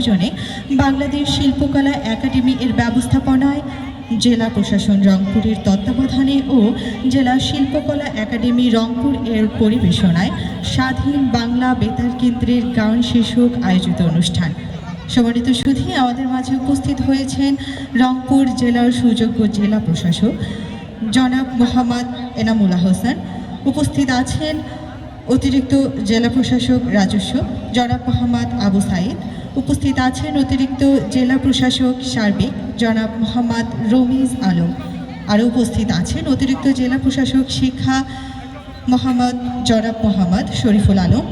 আয়োজনে বাংলাদেশ শিল্পকলা একাডেমি এর ব্যবস্থাপনায় জেলা প্রশাসন রংপুরের তত্ত্বাবধানে ও জেলা শিল্পকলা একাডেমি রংপুর এর পরিবেশনায় স্বাধীন বাংলা বেতার কেন্দ্রের গান শীর্ষক আয়োজিত অনুষ্ঠান। সম্মানিত সুধী, আমাদের মাঝে উপস্থিত হয়েছেন রংপুর জেলার সুযোগ্য জেলা প্রশাসক জনাব মোহাম্মদ এনামুল্লাহ হোসেন। উপস্থিত আছেন অতিরিক্ত জেলা প্রশাসক রাজস্ব জনাব মোহাম্মদ আবু সাইদ। উপস্থিত আছেন অতিরিক্ত জেলা প্রশাসক সার্বিক জনাব মোহাম্মদ রমিজ আলম। আরও উপস্থিত আছেন অতিরিক্ত জেলা প্রশাসক শিক্ষা মোহাম্মদ জনাব মোহাম্মদ শরীফুল আলম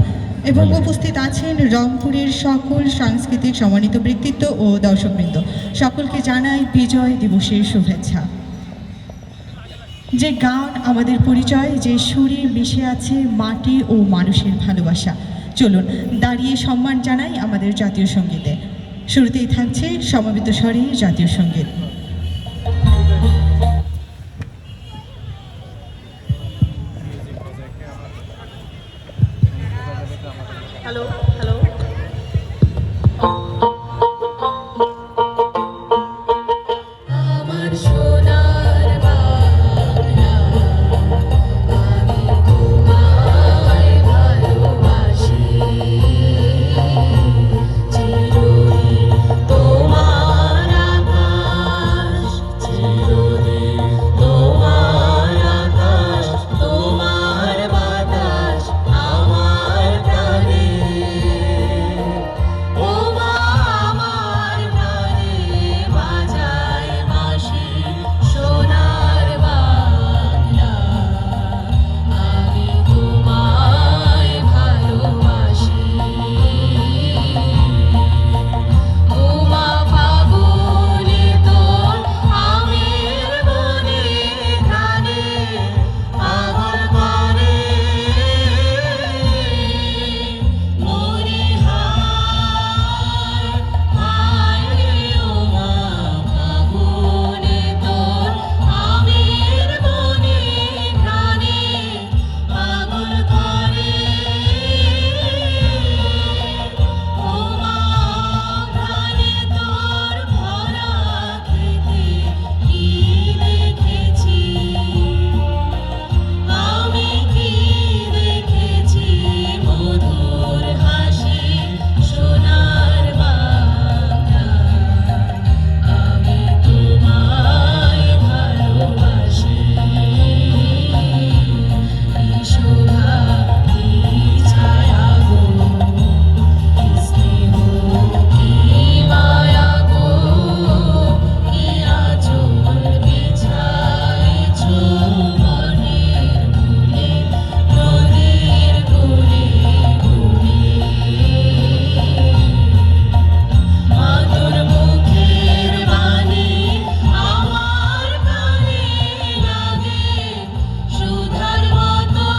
এবং উপস্থিত আছেন রংপুরের সকল সাংস্কৃতিক সম্মানিত ব্যক্তিত্ব ও দর্শকবৃন্দ। সকলকে জানাই বিজয় দিবসের শুভেচ্ছা। যে গান আমাদের পরিচয়, যে সুরে মিশে আছে মাটি ও মানুষের ভালোবাসা। চলুন দাঁড়িয়ে সম্মান জানাই আমাদের জাতীয় সঙ্গীতে। শুরুতেই থাকছে সমবেত স্বরে জাতীয় সঙ্গীত। হ্যালো হ্যালো আমার সোনার বাংলা, আমি তোমায় ভালোবাসি, চিরদিন তোমার আকাশ, চিরদিন তোমার আকাশ, তোমার বাতাস আমার প্রাণে, ও মা আমার প্রাণে বাজায় বাঁশি সোনার বাংলা, আমি তোমায় ভালোবাসি, ও মা ফাগুনে তোর আমের বনে ঘ্রাণে পাগল করে মরি হায়, হায় রে ও মা ফাগুনে তোর আমের বনে ঘ্রাণে পাগল করে, ও মা ঘ্রাণে তোর ভরা খেতে কি দেখেছি, আমি কি দেখেছি মধুর হাসি সোনার বাংলা, আমি তোমায় ভালোবাসি, কি শোভা কি ছায়া গো, কি স্নেহ কি মায়া গো, কি আঁচল বিছাইছ বনের মূলে নদীর কূলে কূলে, মা তোর মুখের বাণী আমার কানে লাগে সুধার মতো,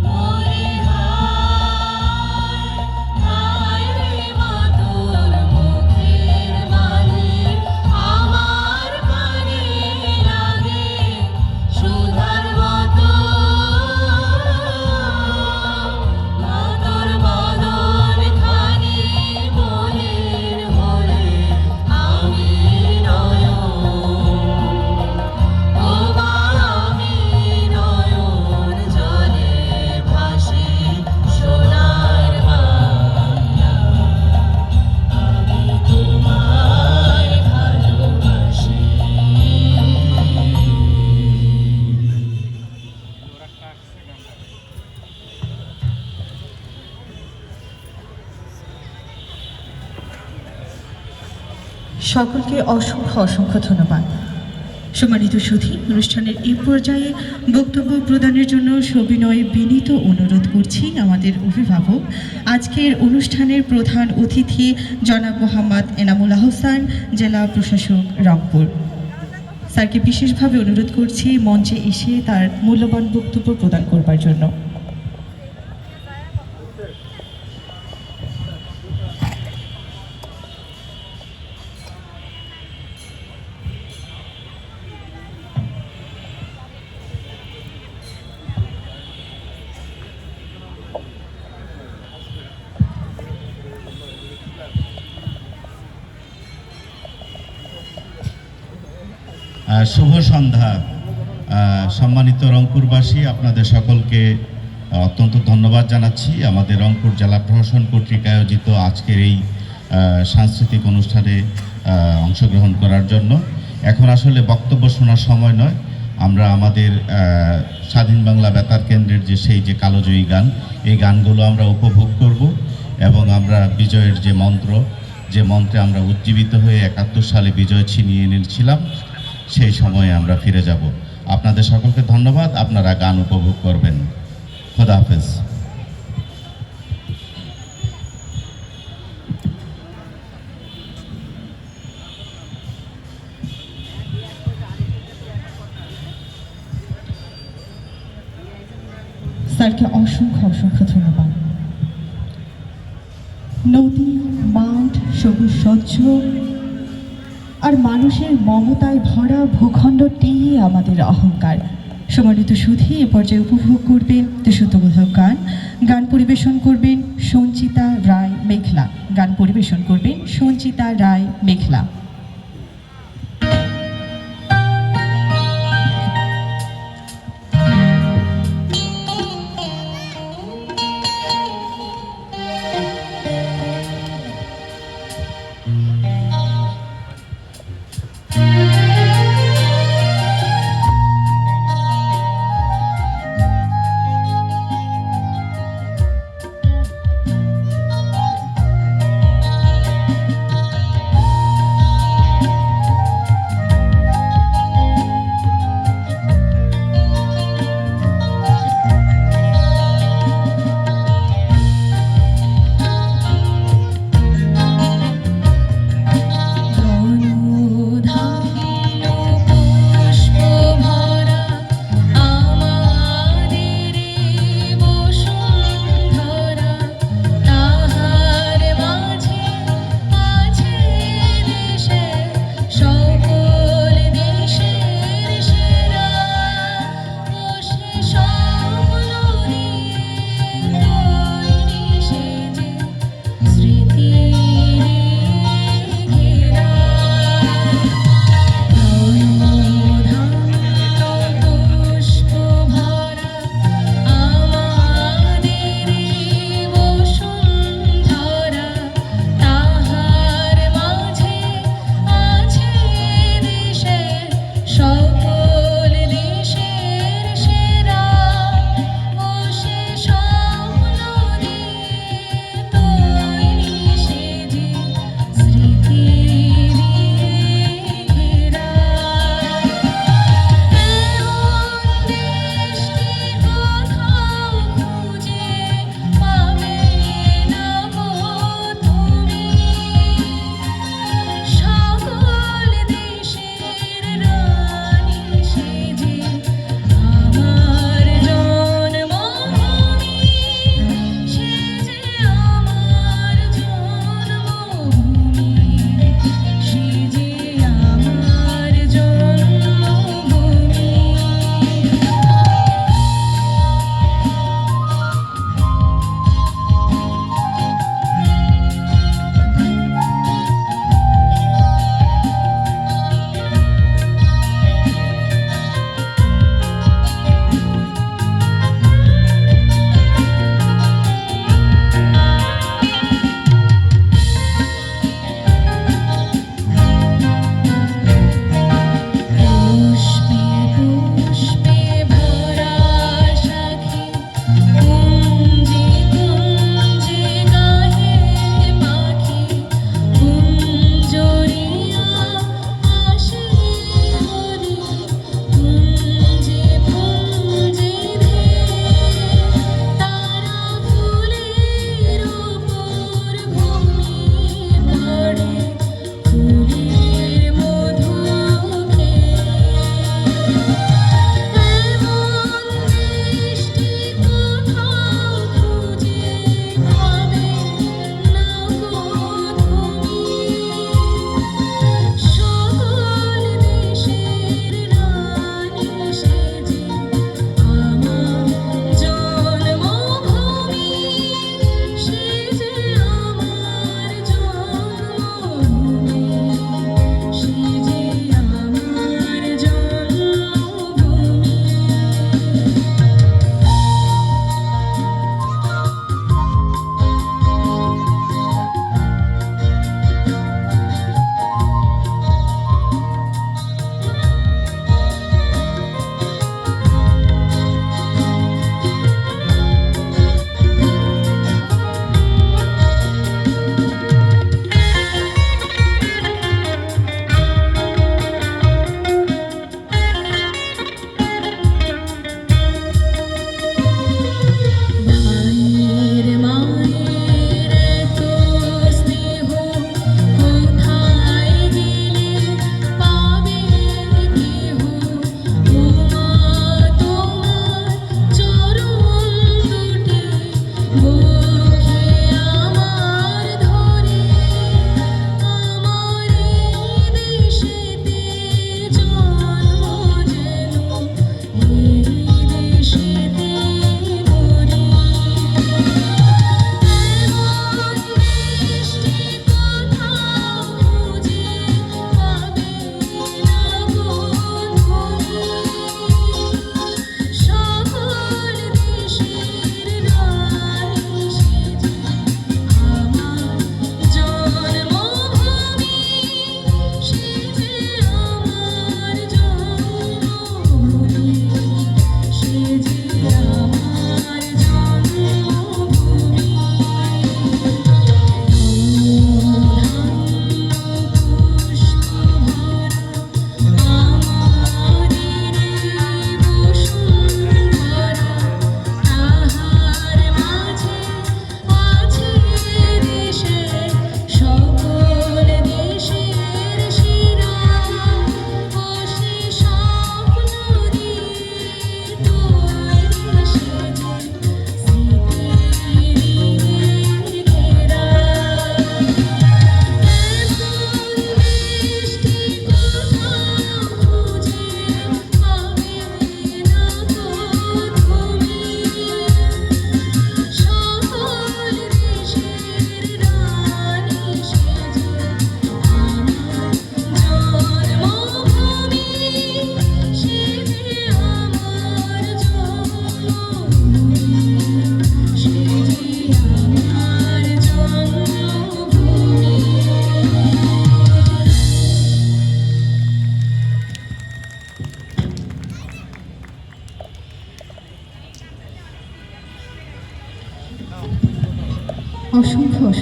মরি হায়, হায় রে মা তোর মুখের বাণী আমার কানে লাগে সুধার মতো, মা তোর বদন খানি মনের হলে আমি নয়ন, ও মা আমি নয়ন জলে ভাসি সোনার বাংলা, আমি তোমায় ভালোবাসি। সকলকে অসংখ্য অসংখ্য ধন্যবাদ। সম্মানিত সুধী, অনুষ্ঠানের এই পর্যায়ে বক্তব্য প্রদানের জন্য সবিনয়ে বিনীত অনুরোধ করছি আমাদের অভিভাবক, আজকের অনুষ্ঠানের প্রধান অতিথি জনাব মোহাম্মদ এনামুল্লাহ হোসেন, জেলা প্রশাসক রংপুর। স্যারকে বিশেষভাবে অনুরোধ করছি মঞ্চে এসে তার মূল্যবান বক্তব্য প্রদান করবার জন্য। শুভ সন্ধ্যা সম্মানিত রংপুরবাসী, আপনাদের সকলকে অত্যন্ত ধন্যবাদ জানাচ্ছি আমাদের রংপুর জেলা প্রশাসন কর্তৃক আয়োজিত আজকের এই সাংস্কৃতিক অনুষ্ঠানে অংশগ্রহণ করার জন্য। এখন আসলে বক্তব্য শোনার সময় নয়, আমরা আমাদের স্বাধীন বাংলা বেতার কেন্দ্রের যে কালোজয়ী গান, এই গানগুলো আমরা উপভোগ করব এবং আমরা বিজয়ের যে মন্ত্রে আমরা উজ্জীবিত হয়ে ৭১ সালে বিজয় ছিনিয়ে এনেছিলাম, সেই সময়ে আমরা ফিরে যাব। আপনাদের সকলকে ধন্যবাদ, আপনারা গান উপভোগ করবেন। খোদা হাফেজ। স্যারকে অসংখ্য ধন্যবাদ। নদী, মাঠ, সবুজ স্বচ্ছ আর মানুষের মমতায় ভরা ভূখণ্ডটি আমাদের অহংকার। সম্মানিত সুধী, এ পর্যায়ে উপভোগ করবেন দেশাত্মবোধক গান পরিবেশন করবেন সঞ্চিতা রায় মেঘলা। গান পরিবেশন করবেন সঞ্চিতা রায় মেঘলা।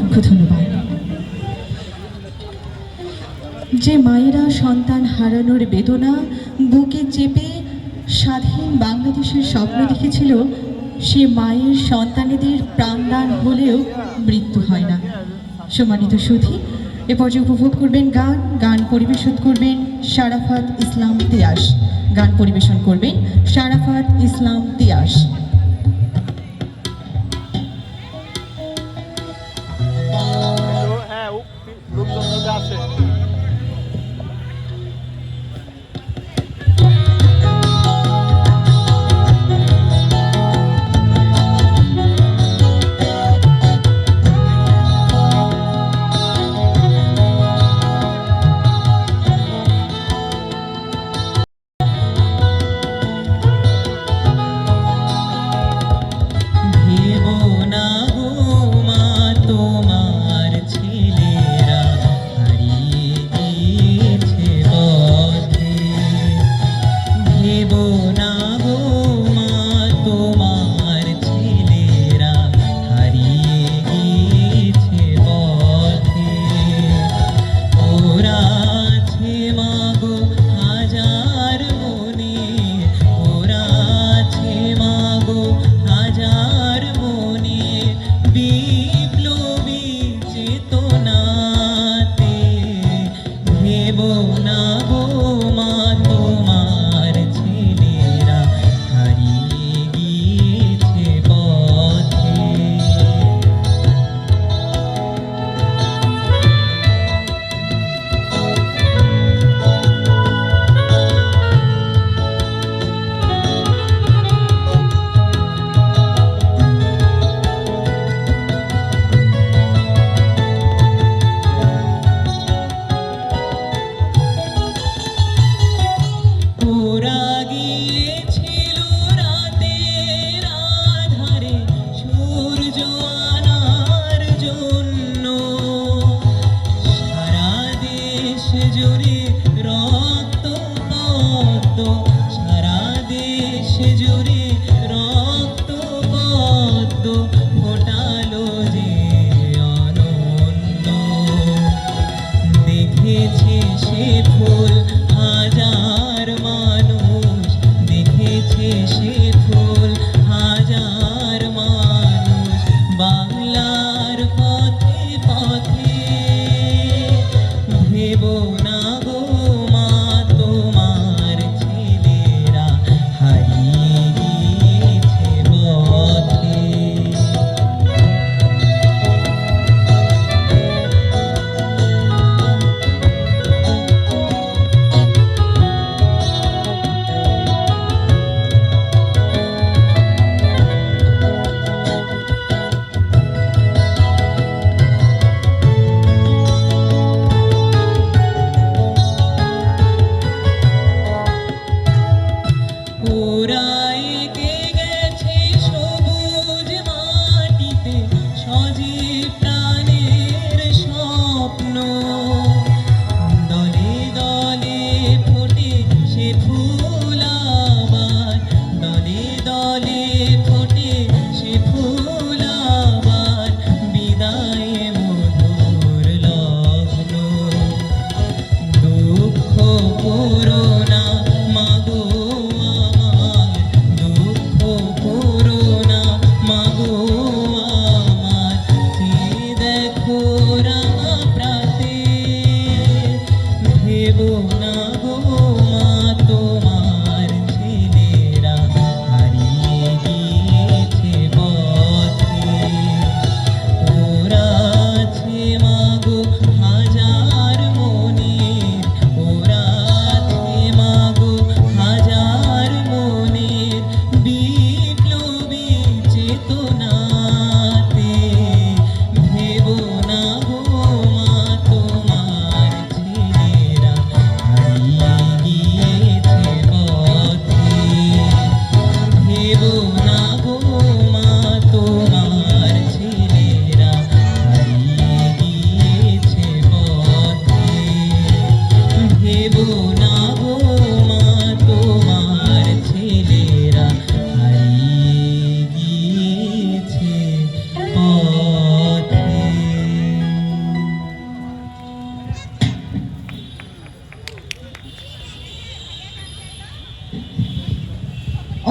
অসংখ্য ধন্যবাদ। যে মায়েরা সন্তান হারানোর বেদনা বুকে চেপে স্বাধীন বাংলাদেশের স্বপ্ন দেখেছিল, সে মায়ের সন্তানেদের প্রাণদান হলেও মৃত্যু হয় না। সম্মানিত সুধী, এ পর্যায়ে উপভোগ করবেন গান পরিবেশন করবেন শারাফাত ইসলাম তিয়াস। গান পরিবেশন করবেন শারাফাত ইসলাম তিয়াস। হ্যাঁ, লোকজন আসে। ভেবো না গো মা, তোমার ছেলেরা হারিয়ে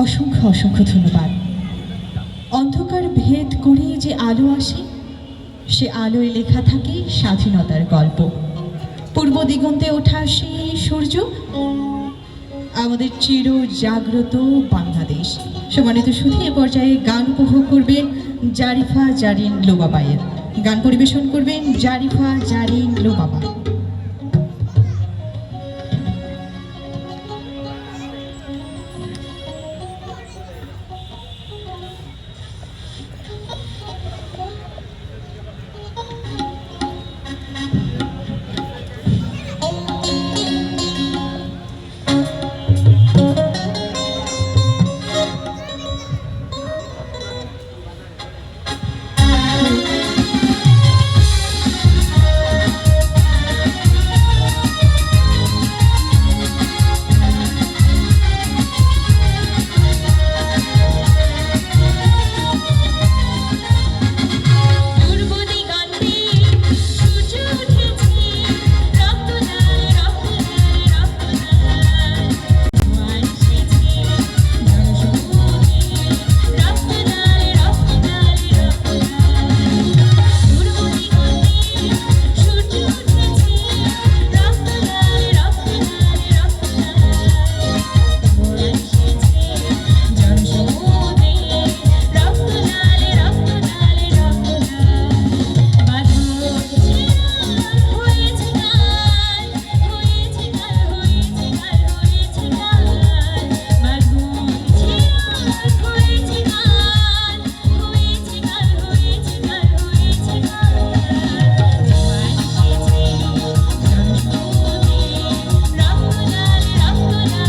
অসংখ্য অসংখ্য ধন্যবাদ। অন্ধকার ভেদ করে যে আলো আসে, সে আলোয় লেখা থাকে স্বাধীনতার গল্প। পূর্ব দিগন্তে ওঠা সেই সূর্য আমাদের চির জাগ্রত বাংলাদেশ। সম্মানিত সুধী, এ পর্যায়ে গান উপভোগ করবেন জারিফা জারিন লোবাবাইয়ের। গান পরিবেশন করবেন জারিফা জারিন লোবাবা। পূর্ব দিগন্তে সূর্য উঠেছে, রক্তদান রক্তদান রক্তদান, জোয়ার এসেছে জনসমুদ্রে, রক্তদান রক্তদান রক্তদান। পূর্ব দিগন্তে সূর্য উঠেছে, রক্তদান রক্তদান রক্তদান, জোয়ার এসেছে জনসমুদ্রে, রক্তদান রক্তদান রক্তদান। বাঁধন ছিঁড়া হয়েছে গান, হয়েছে গান, হয়েছে গান, হয়েছে গান। বাঁধন ছিঁড়া হয়েছে গান, হয়েছে গান, হয়েছে গান, হয়েছে গান। জোয়ার এসেছে জনসমুদ্রে, রক্তদান রক্তদান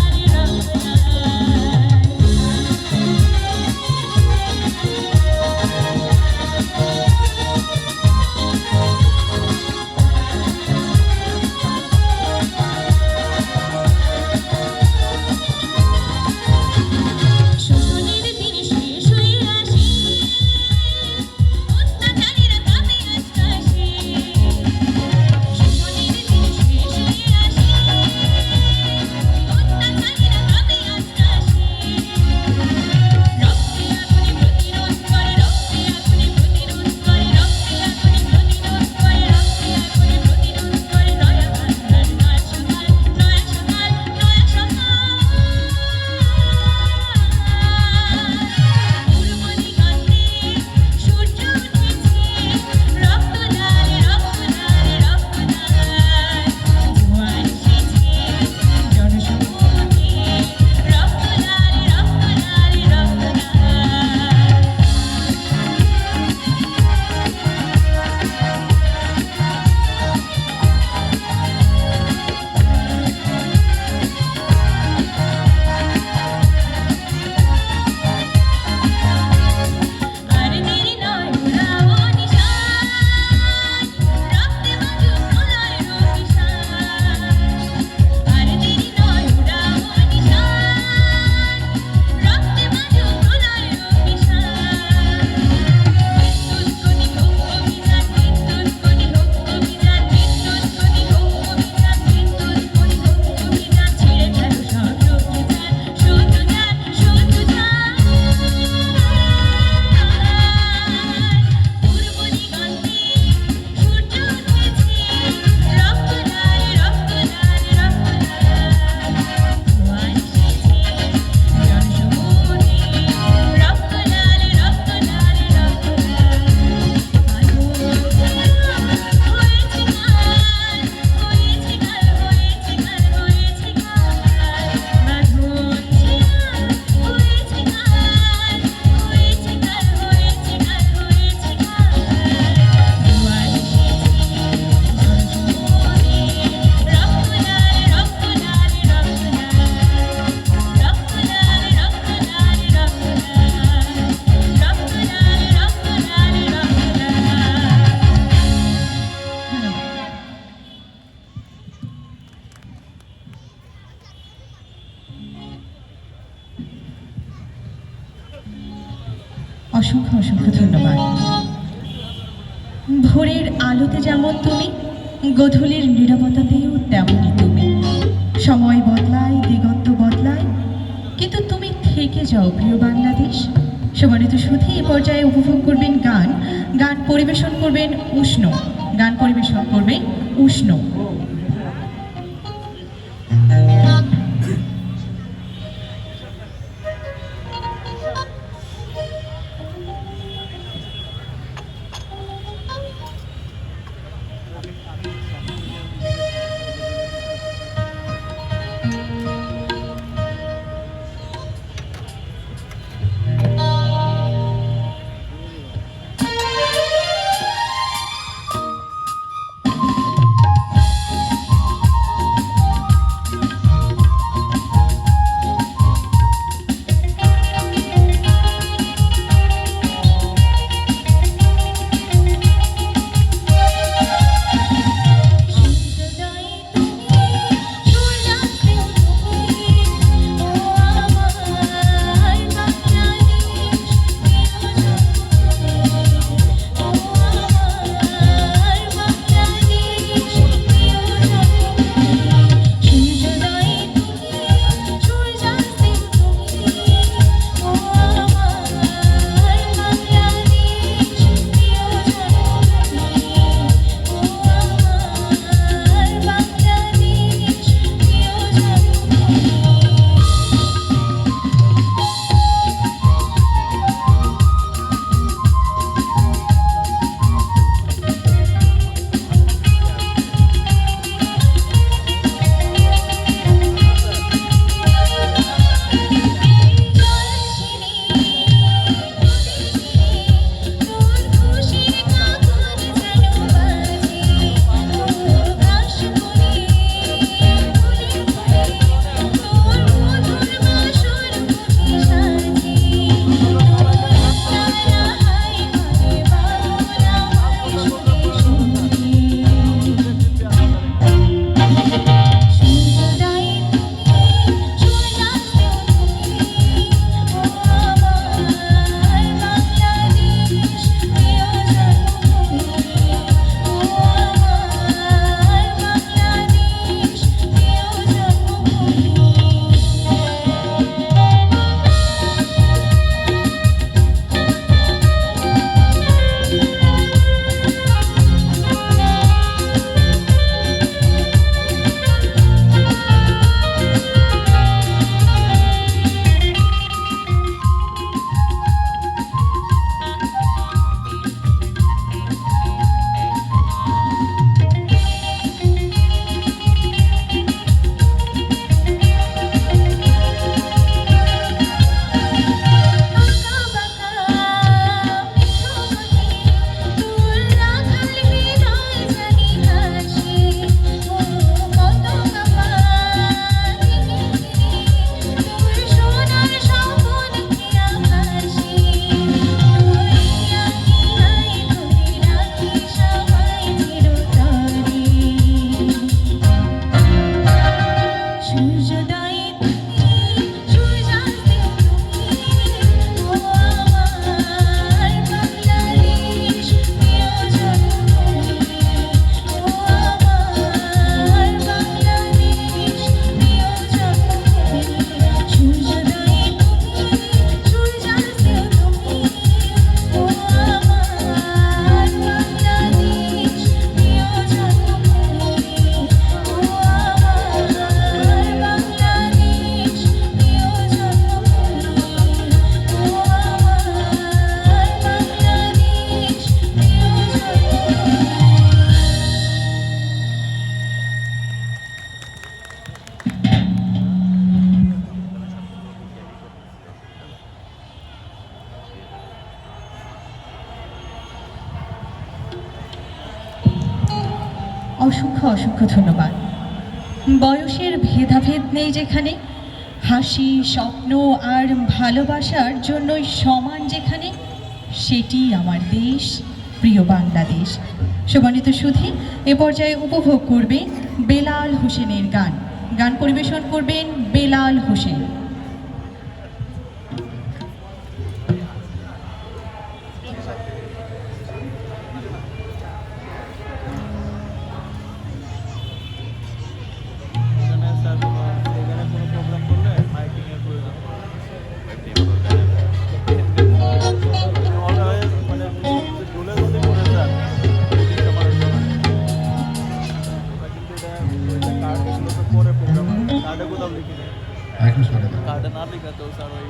শোষণের দিন শেষ হয়ে আসে, অত্যাচারের দাবি আজ আসে। শোষণের দিন শেষ হয়ে আসে, অত্যাচারের দাবি আজ আসে। রক্তে আগুনে প্রতিরোধ করে, রক্তে আগুনে প্রতিরোধ করে, রক্তে আগুনে প্রতিরোধ করে, রক্তে আগুনে প্রতিরোধ করে। নয়া বাংলার নয়া সকাল, নয়া সকাল, নয়া সকাল। পূর্ব দিগন্তে সূর্য উঠেছে, রক্তদান রক্তদান রক্তদান, জোয়ার এসেছে জনসমুদ্রে, রক্তদান রক্তদান রক্তদান। আর দেরি নয় উড়াও নিশান, রক্তে বাজুক প্রলয়ের নিশান। আর দেরি নয় উড়াও নিশান, রক্তে বাজুক প্রলয়ের নিশান। বিদ্যুৎ গতি হোক অভিযান, বিদ্যুৎ গতি হোক অভিযান, বিদ্যুৎ গতি হোক অভিযান, বিদ্যুৎ গতি হোক অভিযান। ছিঁড়ে গেল সব শত্রুযান, শত্রুযান, শত্রুযান। পূর্ব দিগন্তে সূর্য উঠেছে, রক্তদান রক্তদান রক্তদান, জোয়ার এসেছে জনসমুদ্রে, রক্তদান রক্তদান রক্তদান। বাঁধন ছিঁড়া হয়েছে গান, হয়েছে গান, হয়েছে গান, হয়েছে গান। বাঁধন ছিঁড়া হয়েছে গান, হয়েছে গান, হয়েছে গান, হয়েছে গান। জোয়ার এসেছে জনসমুদ্রে, রক্তদান রক্তদান রক্তদান, রক্তদান রক্তদান রক্তদান, রক্তদান রক্তদান রক্তদান। অসংখ্য অসংখ্য ধন্যবাদ। ভোরের আলোতে যেমন তুমি, গোধূলির নীরবতাতেও তেমনই তুমি। সময় বদলায়, দিগন্ত বদলায়, কিন্তু তুমি থেকে যাও প্রিয় বাংলাদেশ। সম্মানিত সুধী, এ পর্যায়ে উপভোগ করবেন গান। গান পরিবেশন করবেন উষ্ণ। গান পরিবেশন করবেন উষ্ণ। অসংখ্য অসংখ্য ধন্যবাদ। বয়সের ভেদাভেদ নেই যেখানে, হাসি, স্বপ্ন আর ভালোবাসার জন্যই সমান যেখানে, সেটি আমার দেশ, প্রিয় বাংলাদেশ। সম্মানিত সুধী, এ পর্যায়ে উপভোগ করবে বেলাল হোসেনের গান। গান পরিবেশন করবেন বেলাল হোসেন। এখানে কোনো প্রোগ্রাম করলে মাইকিং এর প্রয়োজন। সরে দাও। কার্ডে না লিখাতেও স্যার ওই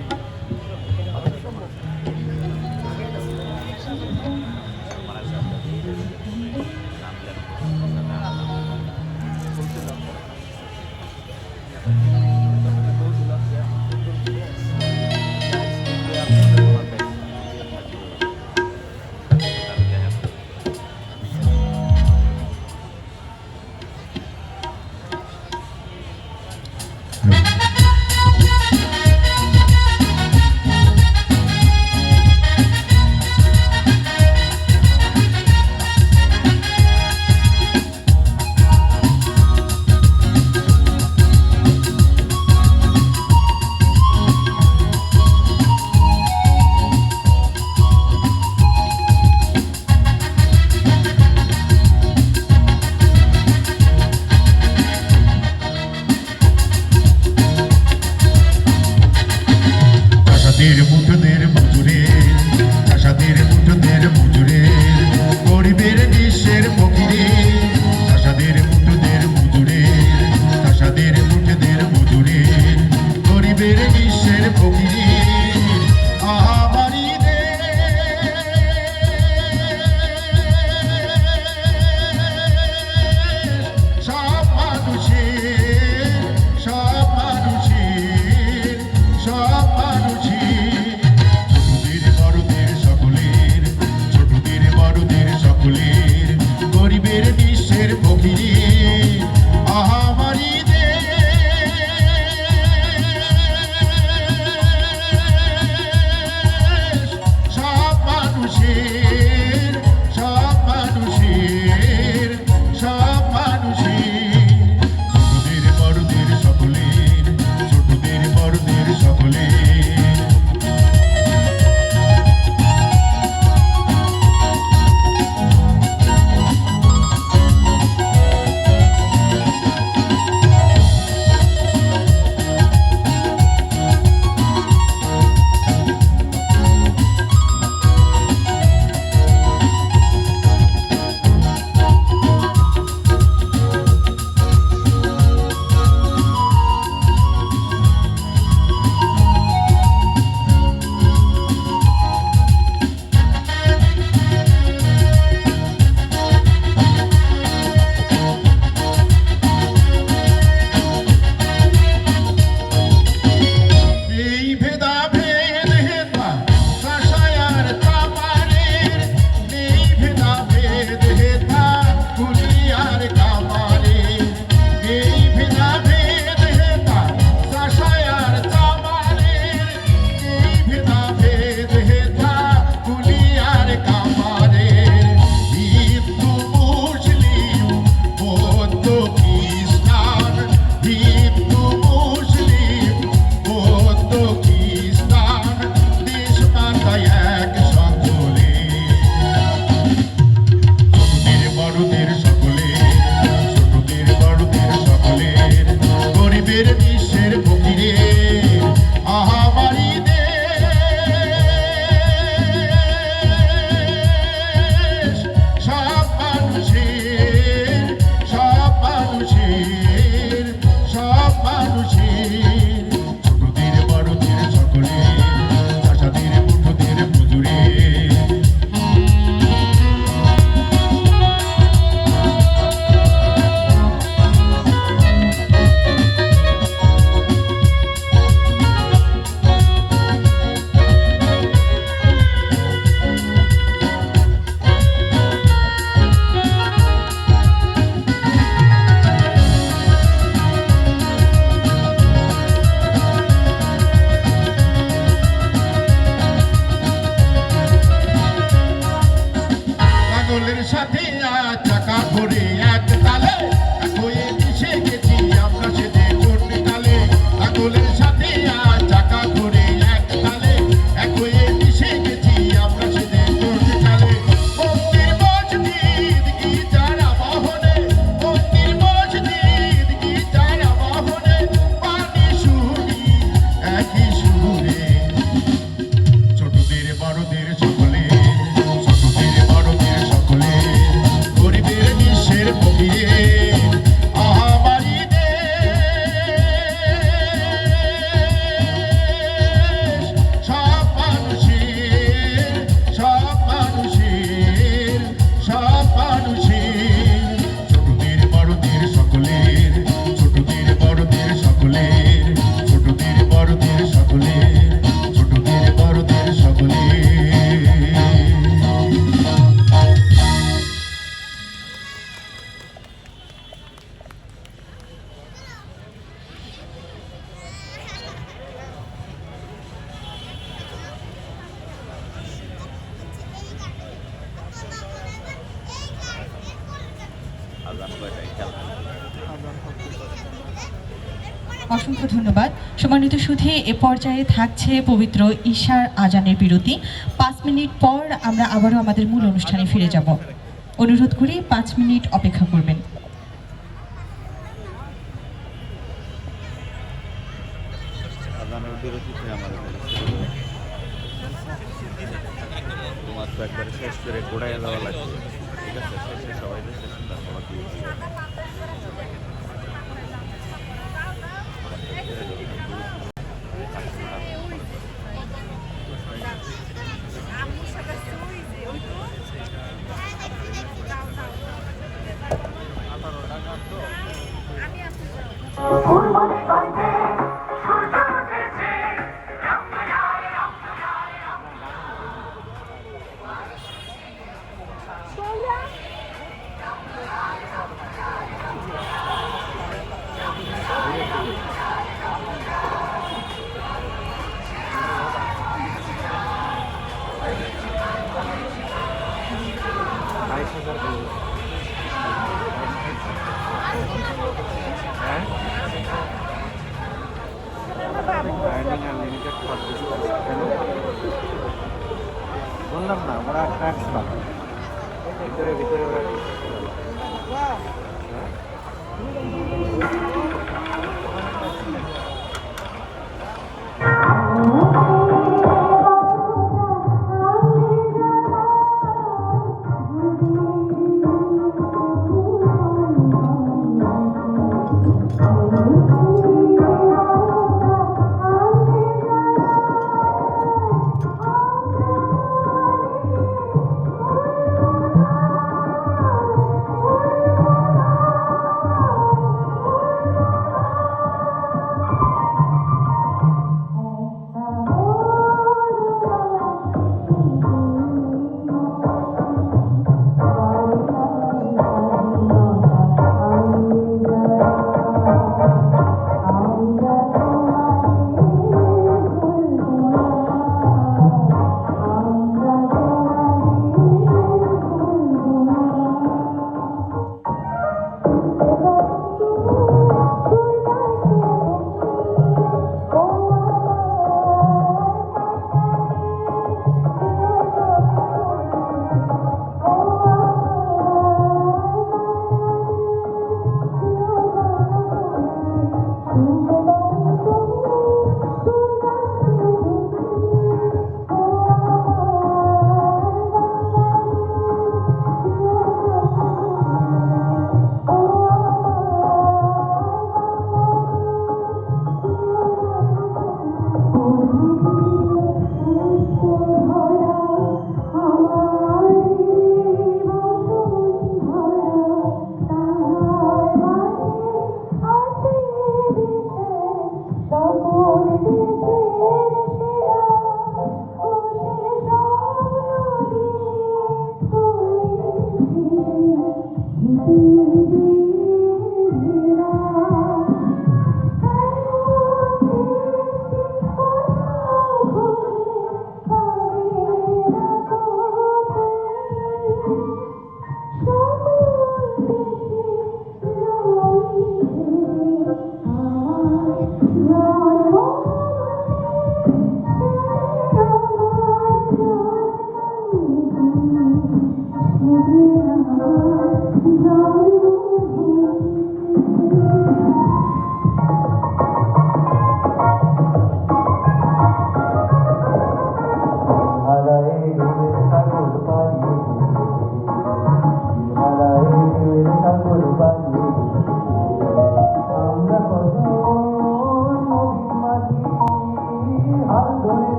আজান কয়টায় খেলা অসংখ্য ধন্যবাদ। সম্মানিত সুধী, এ পর্যায়ে থাকছে পবিত্র ঈশার আজানের বিরতি। 5 মিনিট পর আমরা আবারও আমাদের মূল অনুষ্ঠানে ফিরে যাব। অনুরোধ করি 5 মিনিট অপেক্ষা করবেন। আজানের বিরতিতে আমার তোমার তো একবারে শেষ করে গোড়ায় যাওয়া লাগবে, ঠিক আছে? শেষে সবাই শেষ তারপর দিয়েছি বললাম না ওরা ট্যাক্স পাবে ভিতরে ভিতরে ওরা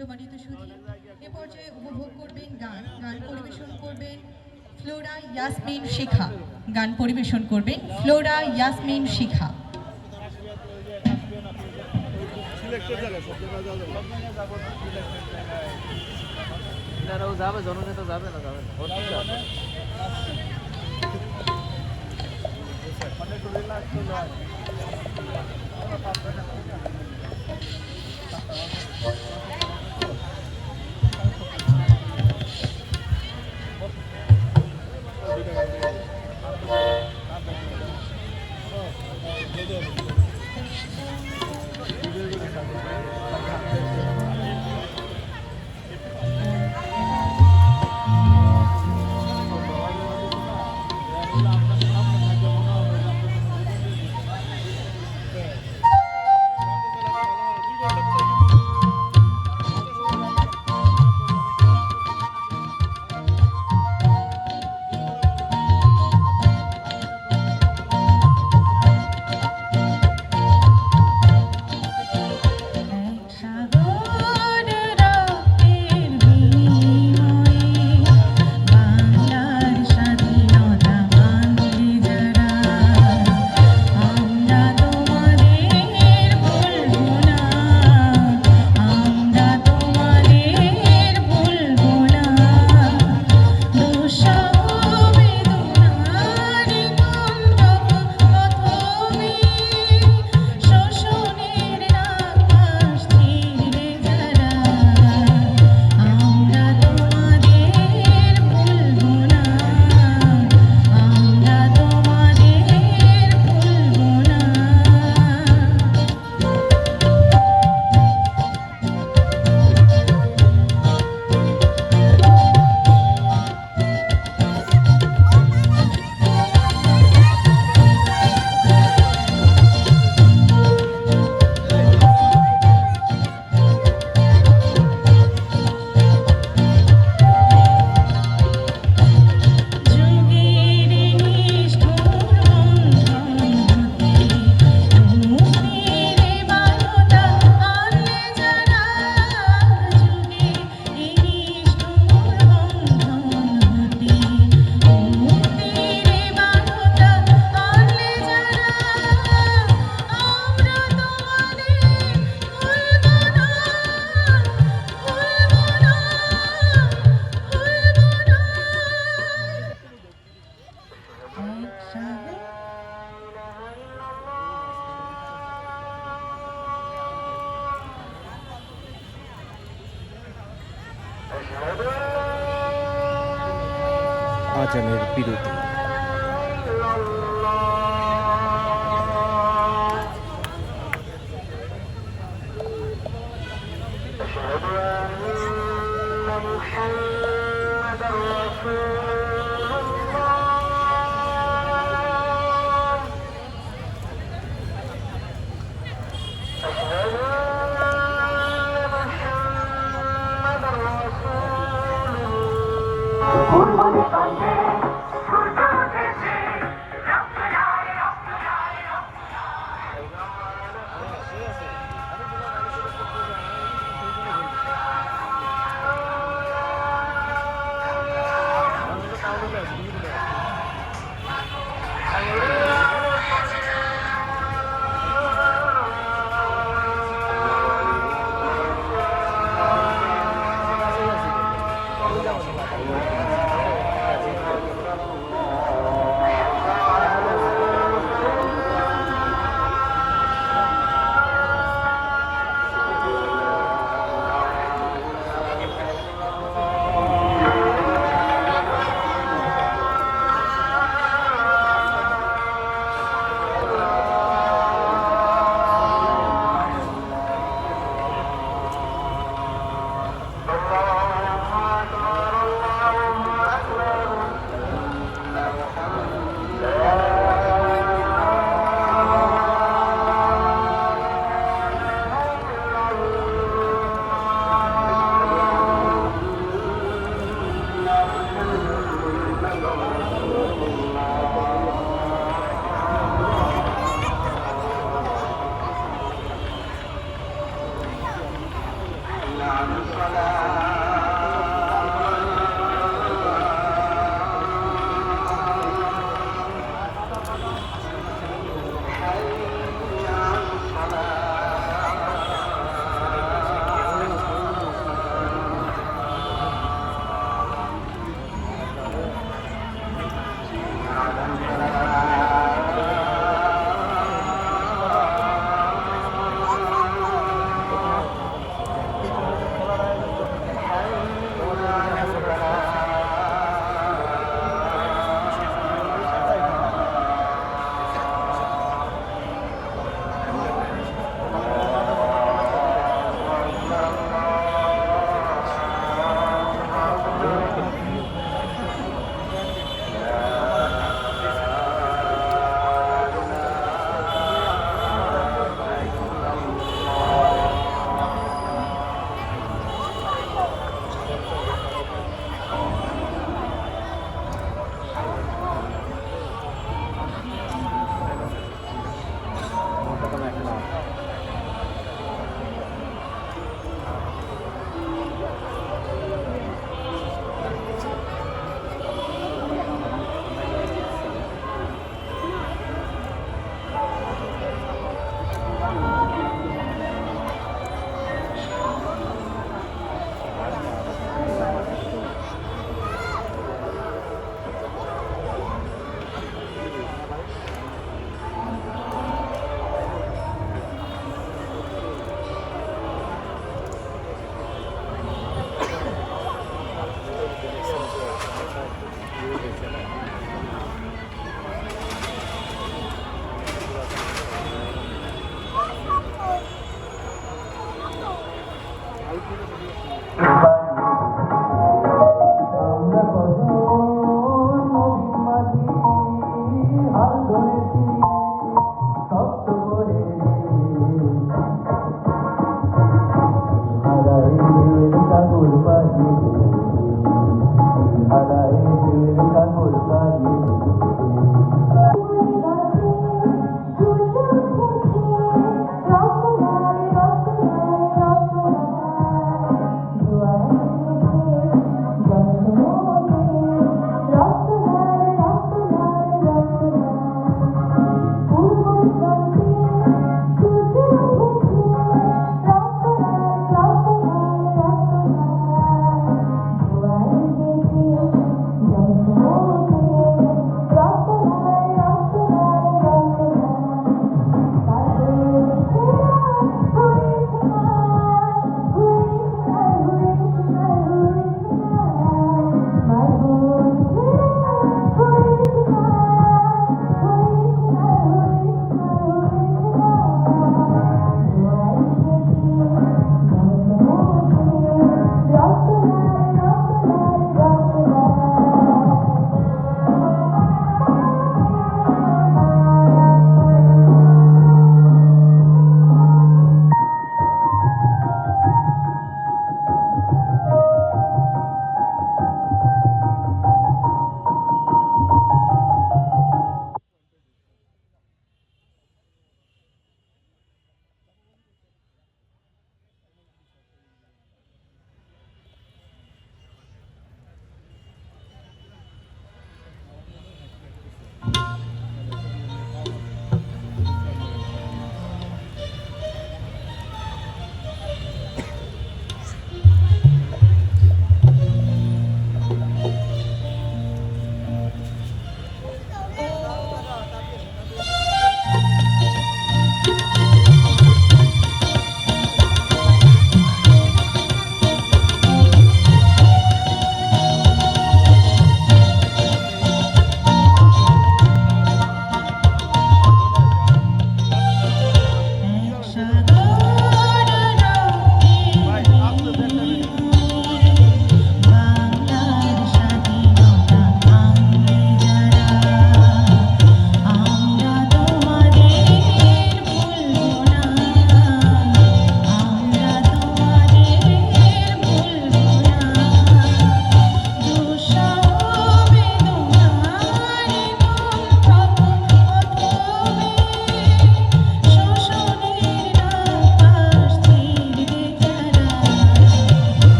সম্মানিত সুধী, এ পর্যায়ে উপভোগ করবেন গান পরিবেশন করবেন ফ্লোরা ইয়াসমিন শিখা। গান পরিবেশন করবেন ফ্লোরা ইয়াসমিন শিখা। এনারাও যাবে, জননেতা যাবে না যাবে না একটু রিল্যাক্স চলে হয়। আজানের বিরতি।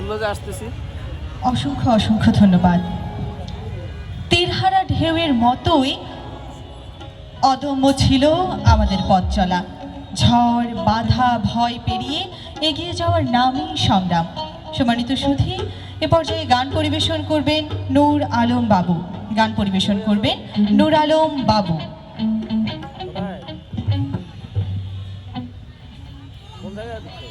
বললো যে আসতেছি। অসংখ্য অসংখ্য ধন্যবাদ। তীরহারা ঢেউয়ের মতোই অদম্য ছিল আমাদের পথ চলা। ঝড় বাধা ভয় পেরিয়ে এগিয়ে যাওয়ার নামই সংগ্রাম। সম্মানিত সুধী, এ পর্যায়ে গান পরিবেশন করবেন নূর আলম বাবু। গান পরিবেশন করবেন নূর আলম বাবু। কোন জায়গায় দিচ্ছে?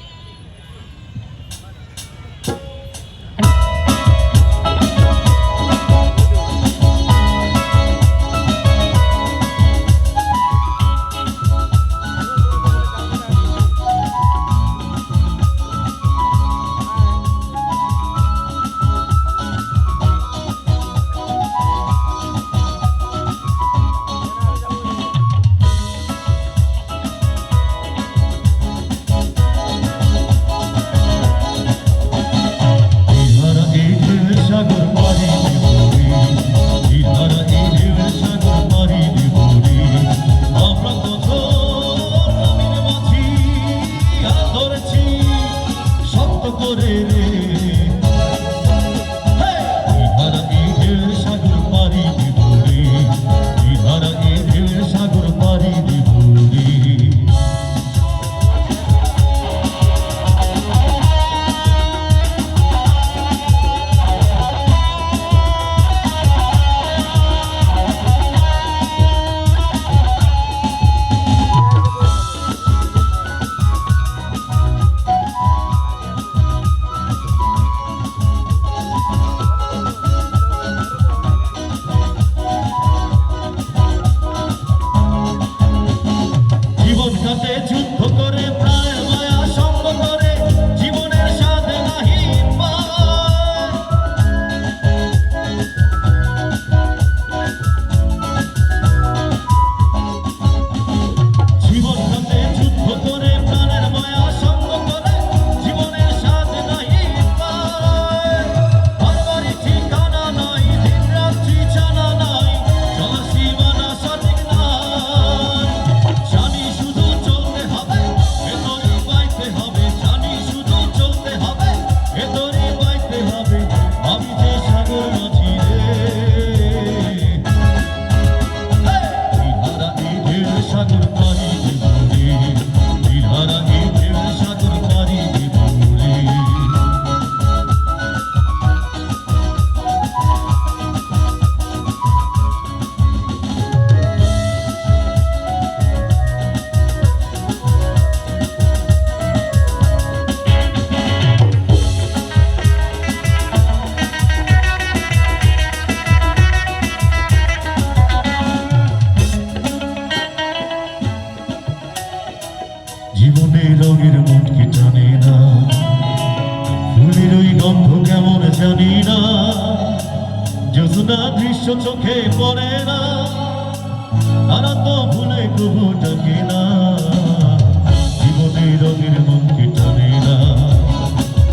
চোখে পড়ে না, তারা তো ভুলে কবু ডাকে না, জীবনে রঙের মনকে টানে না।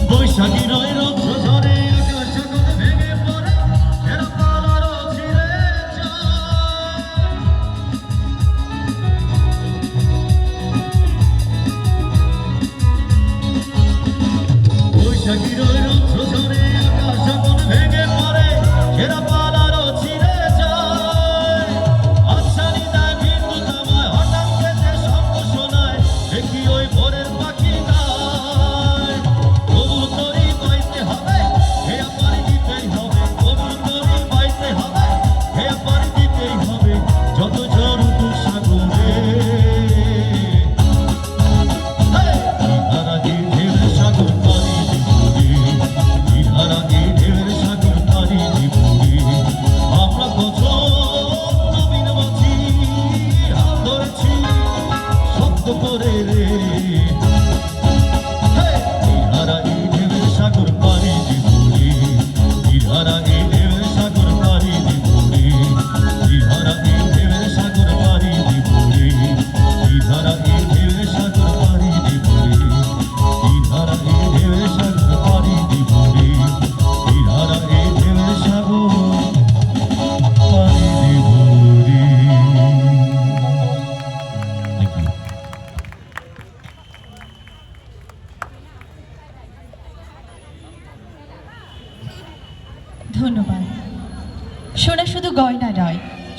বৈশাখী রয় রৌদ্র ঝরে আকাশ যখন ভেঙে পড়ে, এরপর আরো ছিঁড়ে যায়। বৈশাখী রয় রৌদ্র ঝরে আকাশ যখন ভেঙে পড়ে, এরপর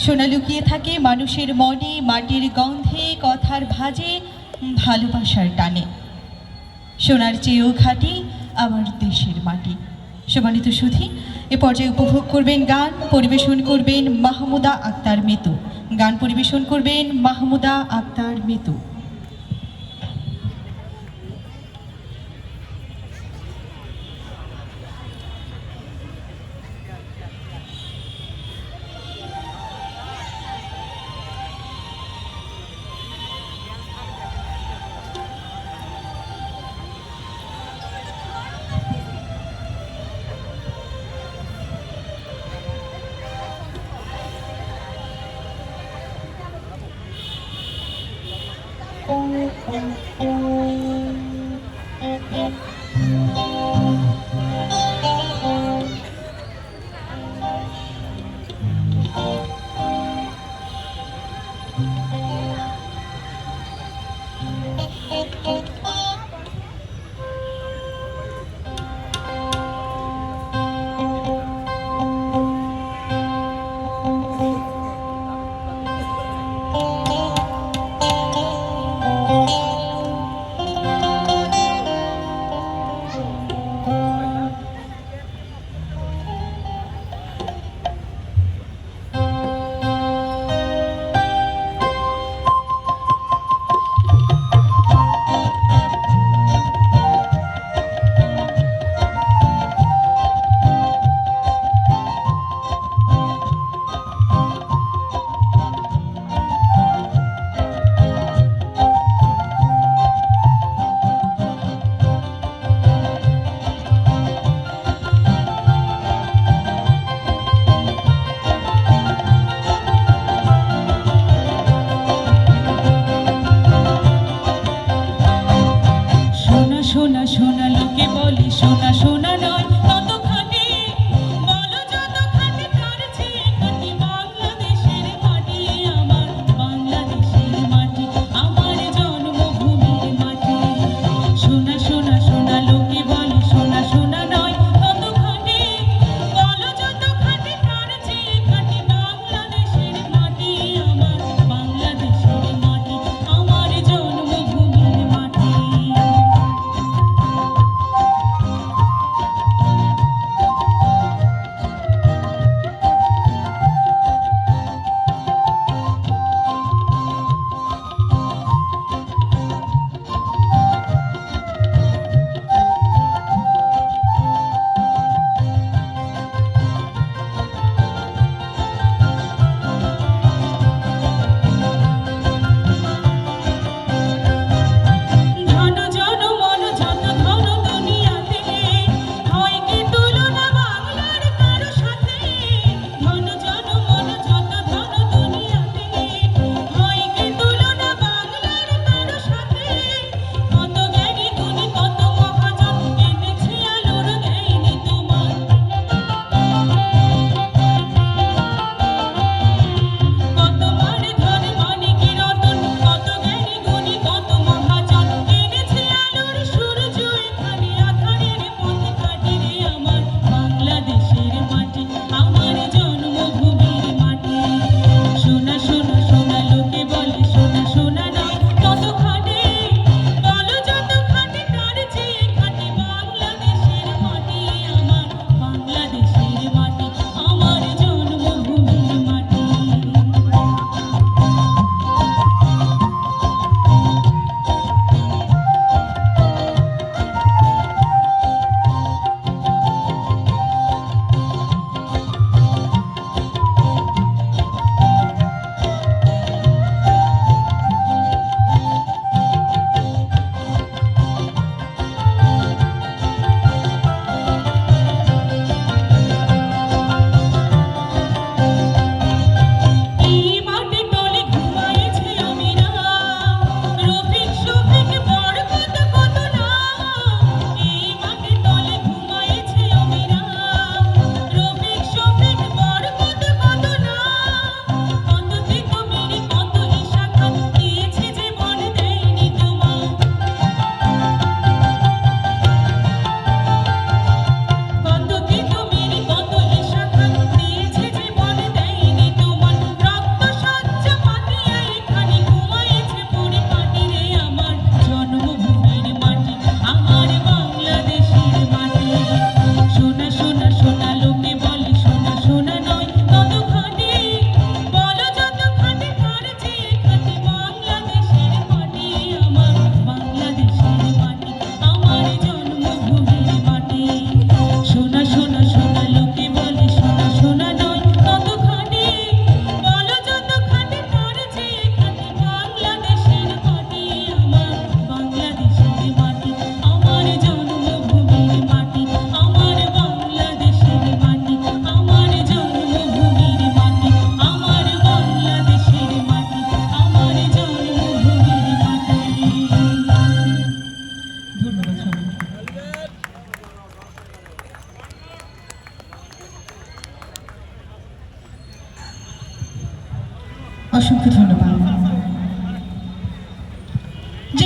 সোনা লুকিয়ে থাকে মানুষের মনে, মাটির গন্ধে, কথার ভাজে, ভালোবাসার টানে। সোনার চেয়েও খাঁটি আমার দেশের মাটি। সম্মানিত সুধী, এ পর্যায়ে উপভোগ করবেন গান, পরিবেশন করবেন মাহমুদা আক্তার মিতু। গান পরিবেশন করবেন মাহমুদা আক্তার মিতু।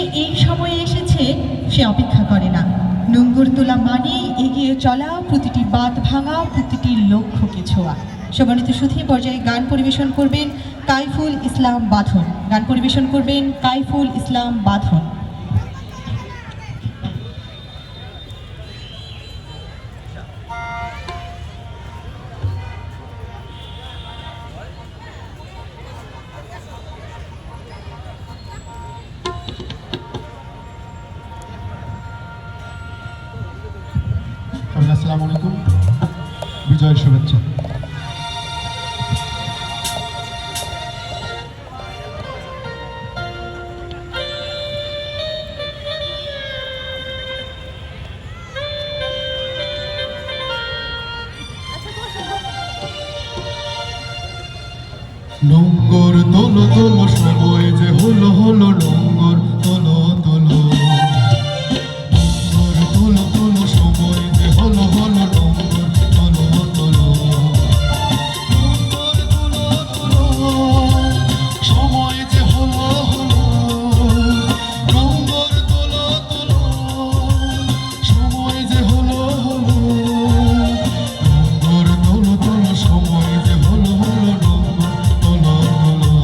যে এই সময়ে এসেছে সে অপেক্ষা করে না। নোঙ্গর তোলা মানেই এগিয়ে চলা, প্রতিটি বাঁধ ভাঙা, প্রতিটি লক্ষ্যকে ছোঁয়া। সম্মানিত সুধী, পর্যায়ে গান পরিবেশন করবেন কাইফুল ইসলাম বাঁধন। গান পরিবেশন করবেন কাইফুল ইসলাম বাঁধন। আসসালামু আলাইকুম, বিজয়ের শুভেচ্ছা। নোঙ্গর তোলো তোলো, সময় যে হলো হলো, নোঙ্গর তোলো তোলো, নোঙ্গর তোলো তোলো, সময় যে হলো হলো, নোঙ্গর তোলো তোলো, নোঙ্গর তোলো তোলো, সময় যে হলো হলো, নোঙ্গর তোলো তোলো, সময় যে হলো হলো, নোঙ্গর তোলো তোলো, সময় যে হলো হলো, নোঙ্গর তোলো তোলো।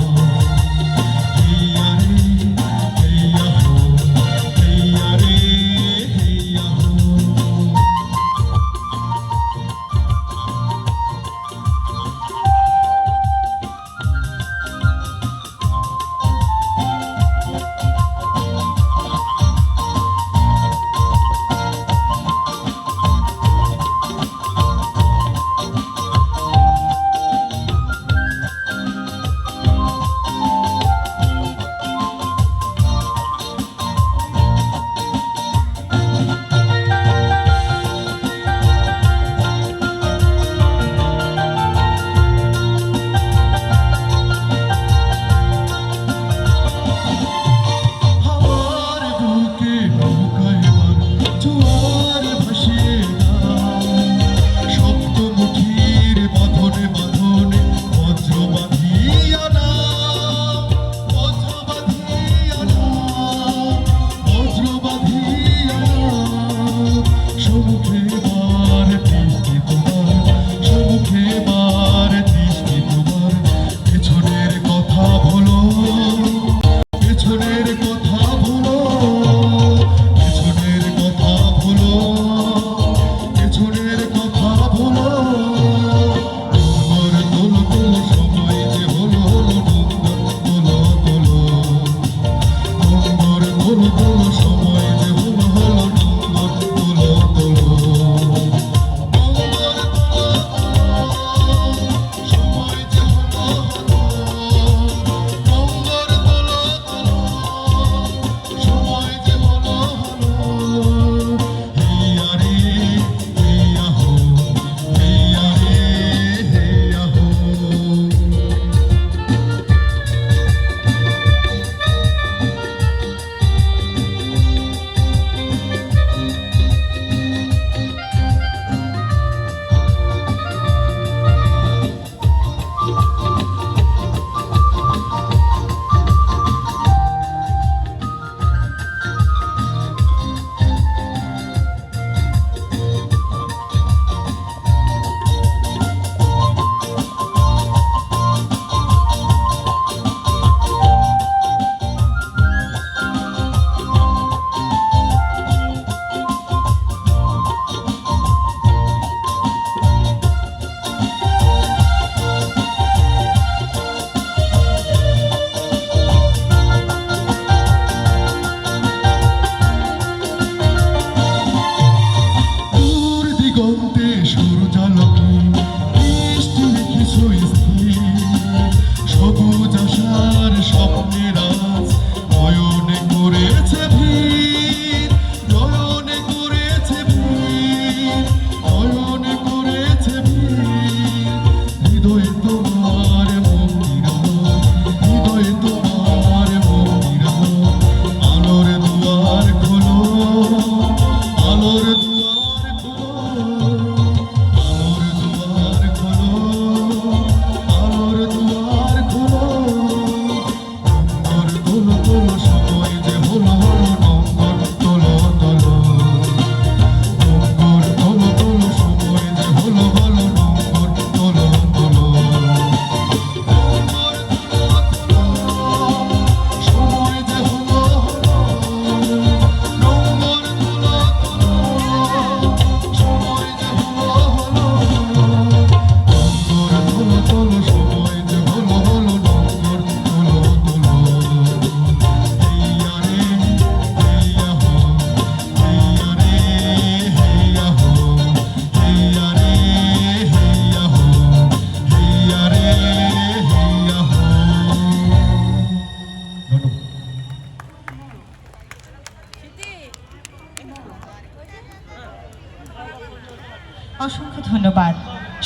ধন্যবাদ।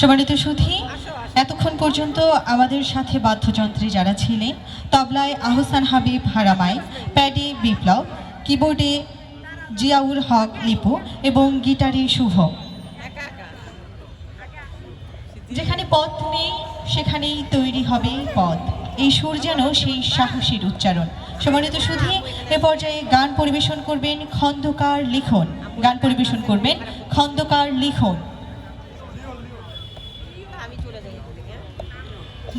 সম্মানিত সুধী, এতক্ষণ পর্যন্ত আমাদের সাথে বাদ্যযন্ত্রে যারা ছিলেন, তবলায় আহসান হাবিব হারামাই, প্যাডে বিপ্লব, কিবোর্ডে জিয়াউল হক লিপু এবং গিটারে শুভ। যেখানে পথ নেই সেখানেই তৈরি হবে পথ, এই সুর যেন সেই সাহসীর উচ্চারণ। সম্মানিত সুধী, এ পর্যায়ে গান পরিবেশন করবেন খন্দকার লিখন। গান পরিবেশন করবেন খন্দকার লিখন।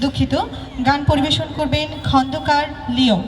দুঃখিত, গান পরিবেশন করবেন খন্দকার লিও।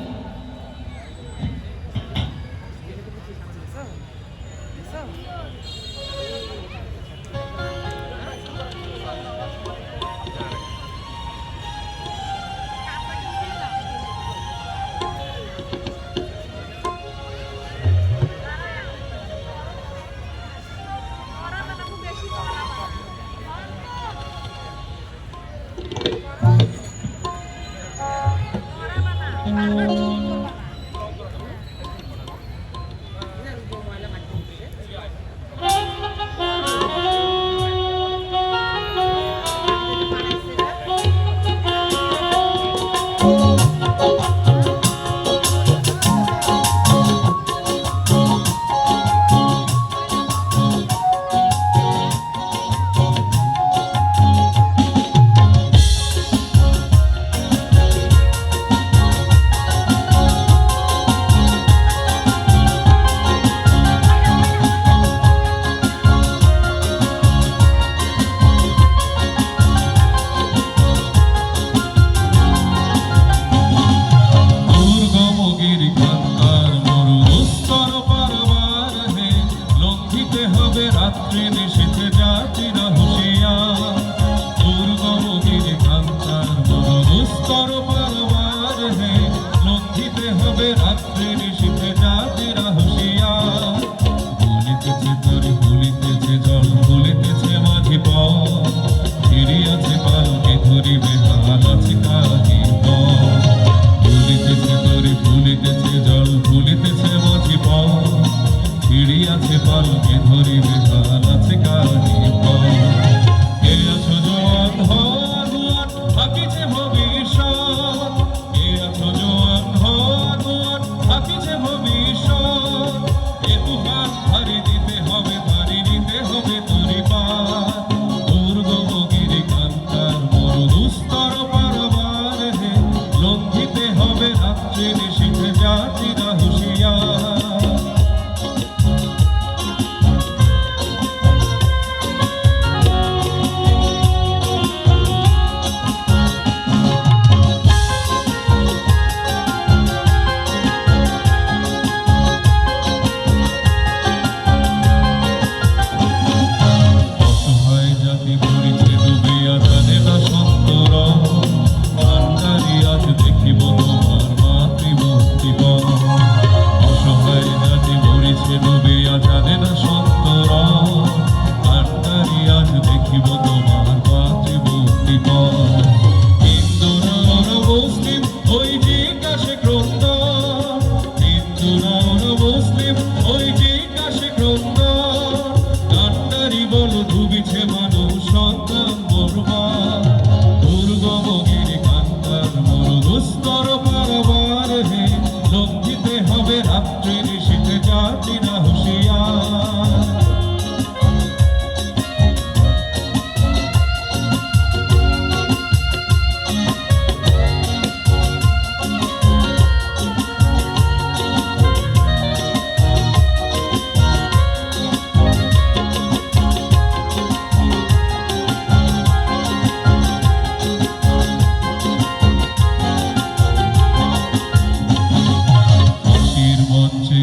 মঞ্চে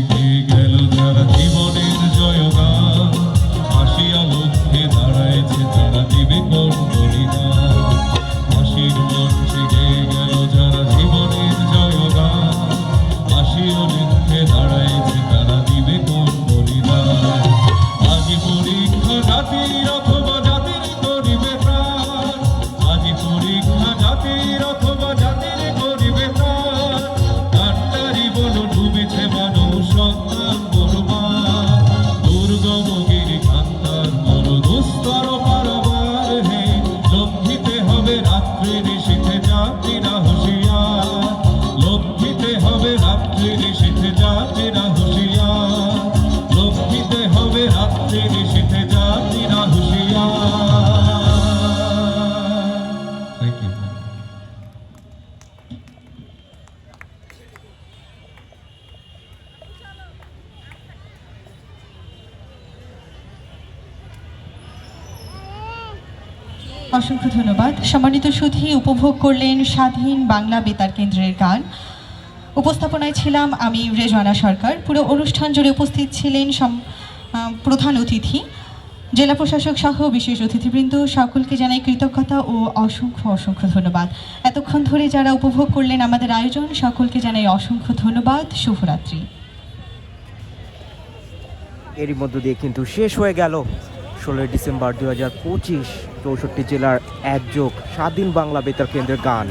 রাত্রির শীতে যাত্রীরা হুঁশিয়ার, লোক দিতে হবে রাত্রির শীতে যাত্রীরা হুঁশিয়ার। Thank you. অসংখ্য ধন্যবাদ। সম্মানিত সুধী, উপভোগ করলেন স্বাধীন বাংলা বেতার কেন্দ্রের গান। উপস্থাপনায় ছিলাম আমি রেজওয়ানা সরকার। পুরো অনুষ্ঠান জুড়ে উপস্থিত ছিলেন প্রধান অতিথি, জেলা প্রশাসক সহ বিশেষ অতিথিবৃন্দ। সকলকে জানাই কৃতজ্ঞতা ও অসংখ্য অসংখ্য ধন্যবাদ। এতক্ষণ ধরে যারা উপভোগ করলেন আমাদের আয়োজন, সকলকে জানাই অসংখ্য ধন্যবাদ। শুভরাত্রি। এরই মধ্য দিয়ে কিন্তু শেষ হয়ে গেল 16 ডিসেম্বর 2025 64 জেলার একযোগ স্বাধীন বাংলা বেতার কেন্দ্রের গান।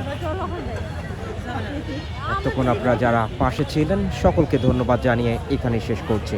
এতক্ষণ আপনারা যারা পাশে ছিলেন সকলকে ধন্যবাদ জানিয়ে এখানে শেষ করছি।